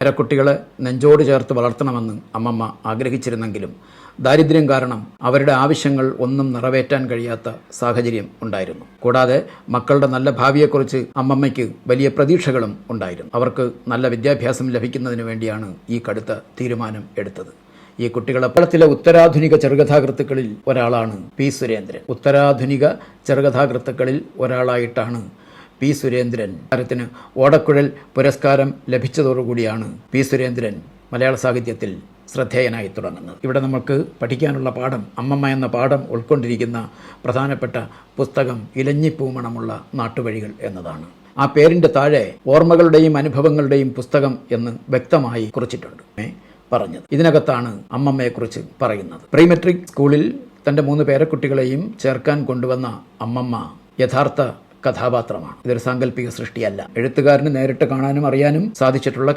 പേരക്കുട്ടികളെ നെഞ്ചോട് ചേർത്ത് വളർത്തണമെന്ന് അമ്മമ്മ ആഗ്രഹിച്ചിരുന്നെങ്കിലും ദാരിദ്ര്യം കാരണം അവരുടെ ആവശ്യങ്ങൾ ഒന്നും നിറവേറ്റാൻ കഴിയാത്ത സാഹചര്യം ഉണ്ടായിരുന്നു. കൂടാതെ മക്കളുടെ നല്ല ഭാവിയെക്കുറിച്ച് അമ്മമ്മയ്ക്ക് വലിയ പ്രതീക്ഷകളും ഉണ്ടായിരുന്നു. അവർക്ക് നല്ല വിദ്യാഭ്യാസം ലഭിക്കുന്നതിന് വേണ്ടിയാണ് ഈ കടുത്ത തീരുമാനം എടുത്തത്. ഈ കുട്ടികളെ കേരളത്തിലെ ഉത്തരാധുനിക ചെറുകഥാകൃത്തുക്കളിൽ ഒരാളാണ് പി. സുരേന്ദ്രൻ. ഉത്തരാധുനിക ചെറുകഥാകൃത്തുക്കളിൽ ഒരാളായിട്ടാണ് പി. സുരേന്ദ്രൻ താരത്തിന് ഓടക്കുഴൽ പുരസ്കാരം ലഭിച്ചതോടുകൂടിയാണ് പി. സുരേന്ദ്രൻ മലയാള സാഹിത്യത്തിൽ ശ്രദ്ധേയനായി തുടങ്ങുന്നത്. ഇവിടെ നമുക്ക് പഠിക്കാനുള്ള പാഠം, അമ്മമ്മ എന്ന പാഠം ഉൾക്കൊണ്ടിരിക്കുന്ന പ്രധാനപ്പെട്ട പുസ്തകം ഇലഞ്ഞിപ്പൂമണമുള്ള നാട്ടുവഴികൾ എന്നതാണ്. ആ പേരിൻ്റെ താഴെ ഓർമ്മകളുടെയും അനുഭവങ്ങളുടെയും പുസ്തകം എന്ന് വ്യക്തമായി കുറിച്ചിട്ടുണ്ട് പറഞ്ഞത്. ഇതിനകത്താണ് അമ്മമ്മയെക്കുറിച്ച് പറയുന്നത്. പ്രീ മെട്രിക് സ്കൂളിൽ തൻ്റെ 3 പേരക്കുട്ടികളെയും ചേർക്കാൻ കൊണ്ടുവന്ന അമ്മമ്മ യഥാർത്ഥ കഥാപാത്രമാണ്. ഇതൊരു സാങ്കല്പിക സൃഷ്ടിയല്ല. എഴുത്തുകാരന് നേരിട്ട് കാണാനും അറിയാനും സാധിച്ചിട്ടുള്ള